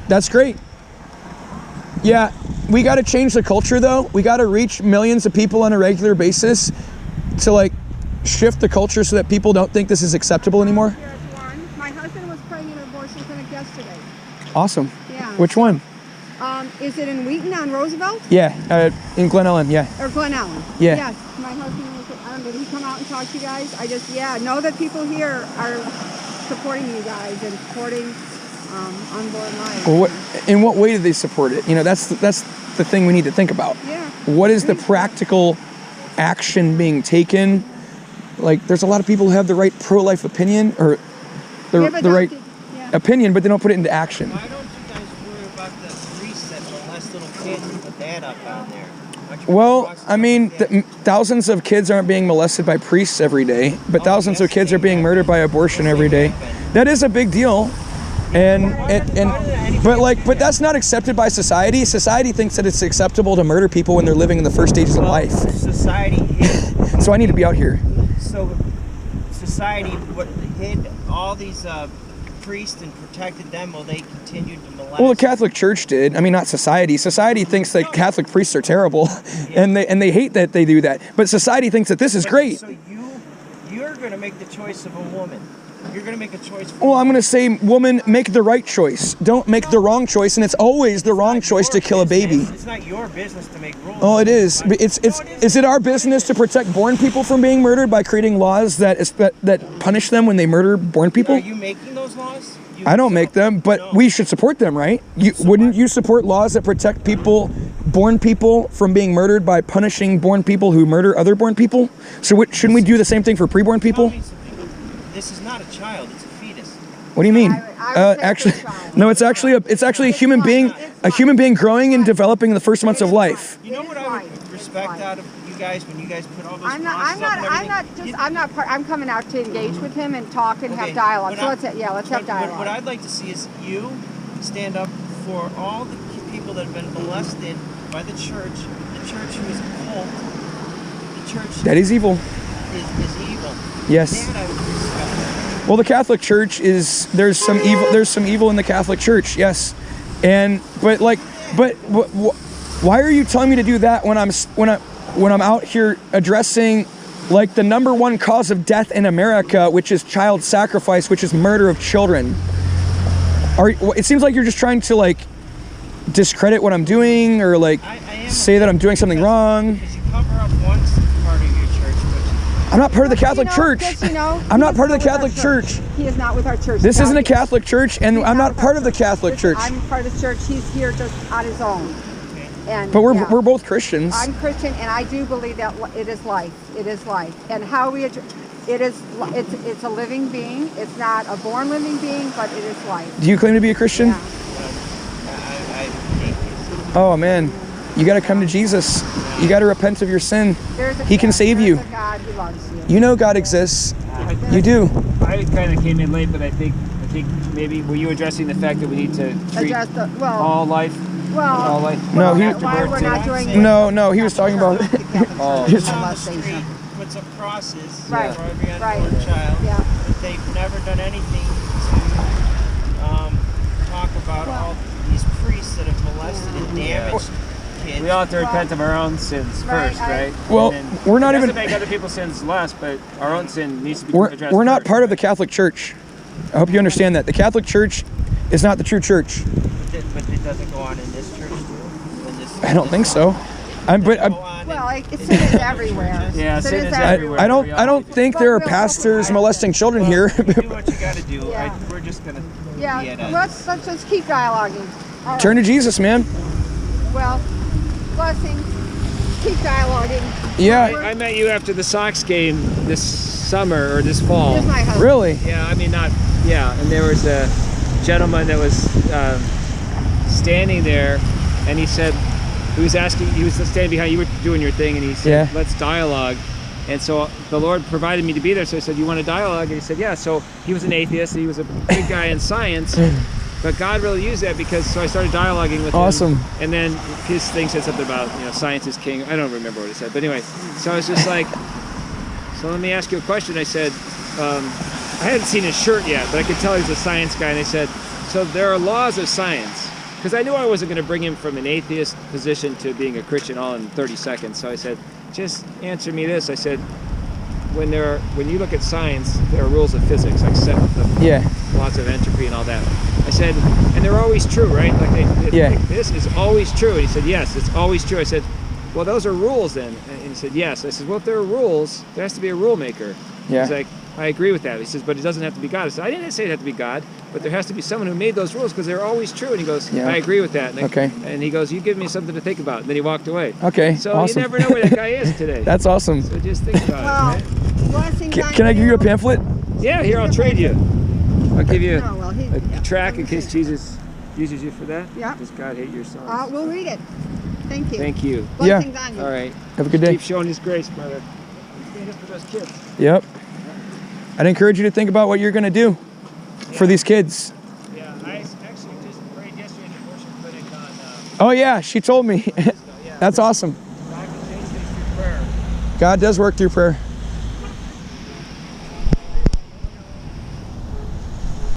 That's great. Yeah, we got to change the culture though. We got to reach millions of people on a regular basis to like shift the culture so that people don't think this is acceptable anymore. Here's one. My husband was praying in an abortion clinic yesterday. Awesome. Yeah. Which one? Is it in Wheaton on Roosevelt? Yeah, in Glen Ellen, yeah. Or Glen Ellen? Yeah. Yes. My husband was, did he come out and talk to you guys? Know that people here are supporting you guys and supporting unborn life. Well, in what way do they support it? You know, that's the thing we need to think about. Yeah. What is the practical action being taken? Like, there's a lot of people who have the right pro-life opinion or the right opinion, but they don't put it into action. Why don't you guys worry about the priests that molest little kids and put that up on there? Well, I mean, thousands of kids aren't being molested by priests every day, but thousands of kids are being murdered by abortion every day. That is a big deal. But that's not accepted by society. Society thinks that it's acceptable to murder people when they're living in the first stages of life. Society So I need to be out here. So society hid all these priests and protected them while they continued to molest. Well, the Catholic Church did. I mean, not society. Society thinks that Catholic priests are terrible, and they hate that they do that. But society thinks that this is great. So you're going to make the choice of a woman. You're going to make a choice. Well, I'm going to say, woman, make the right choice. Don't make the wrong choice, and it's always the wrong choice to kill a baby. It's not your business to make rules. Oh, it is. Is it our business to protect born people from being murdered by creating laws that punish them when they murder born people? Are you making those laws? I don't make them, but we should support them, right? Wouldn't you support laws that protect born people from being murdered by punishing born people who murder other born people? So shouldn't we do the same thing for preborn people? This is not a child; it's a fetus. What do you mean? Actually, no. It's actually a human being growing and developing in the first months of life. You know what I would respect out of you guys when you guys put all those. I'm coming out to engage with him and talk and have dialogue. So let's have dialogue. What I'd like to see is you stand up for all the people that have been molested by the church who is a cult. The church that is evil. Is evil. Yes. Well, the Catholic Church there's some evil in the Catholic Church. Yes. But why are you telling me to do that when I'm out here addressing like the number one cause of death in America, which is child sacrifice, which is murder of children? It seems like you're just trying to like discredit what I'm doing or like say that I'm doing something wrong. Because you cover up one part of your church, I'm not part of the Catholic Church. I'm not part of the Catholic Church. He is not with our church. This isn't a Catholic church, and I'm not part of the Catholic Church. I'm part of the church. He's here just on his own. But we're both Christians. I'm Christian, and I do believe that it is life. It is life, and how we it's a living being. It's not a born living being, but it is life. Do you claim to be a Christian? Yeah. Oh man, you got to come to Jesus. You got to repent of your sin. He can save you. There's a God who loves you. You know God exists. You do. I kind of came in late, but I think maybe were you addressing the fact that we need to treat all life? All life. No, No, he was talking about. Puts up crosses for Right. every unborn child. Yeah. But they've never done anything to talk about all these priests that have molested and damaged kids. We all have to repent of our own sins first, right? Well, we're not even. It doesn't make other people's sins less, but our own sin needs to be addressed. We're not part of the Catholic Church. I hope you understand that. The Catholic Church is not the true church. But it doesn't go on in this church too? I don't think so. Sin is everywhere. Yeah, sin is everywhere. I don't think there are pastors molesting children here. Do what you got to do. Yeah. We're just gonna. Let's just keep dialoguing. Right. Turn to Jesus, man. Well, blessings. Keep dialoguing. Yeah. I met you after the Sox game this summer or this fall. Here's my husband. Really? Yeah, I mean and there was a gentleman that was standing there, and he said. He was standing behind you, were doing your thing, and he said, let's dialogue. And so the Lord provided me to be there, so I said, you want to dialogue? And he said, yeah. So he was an atheist, he was a big guy in science, but God really used that so I started dialoguing with him. Awesome. And then his thing said something about, science is king. I don't remember what it said, but anyway. So I was just like, so let me ask you a question. I said, I hadn't seen his shirt yet, but I could tell he was a science guy. And they said, so there are laws of science. because I knew I wasn't going to bring him from an atheist position to being a Christian all in 30 seconds. So I said, just answer me this. I said, when you look at science, there are rules of physics, like the laws of entropy and all that. I said, and they're always true, right? Like this is always true. And he said, yes, it's always true. I said, well, those are rules then. And he said, yes. I said, well, if there are rules, there has to be a rule maker. Yeah. He's like, I agree with that. He says, but it doesn't have to be God. I said, I didn't say it had to be God, but there has to be someone who made those rules because they're always true. And he goes, I agree with that. And he goes, you give me something to think about. And then he walked away. Okay. So awesome. you never know where that guy is today. That's awesome. So just think about it. Right? Blessings. Can I give you a pamphlet? Yeah, here, I'll trade you. I'll give you a track in case Jesus uses you for that. Yeah. Does God hate your sons? We'll read it. Thank you. Thank you. Blessings on you. All right. Have a good day. Keep showing His grace, brother. Stand up for those kids. Yep. I'd encourage you to think about what you're going to do for these kids. Yeah, I actually just prayed yesterday in the worship clinic on... Oh, yeah, she told me. That's awesome. God can change things through prayer. God does work through prayer.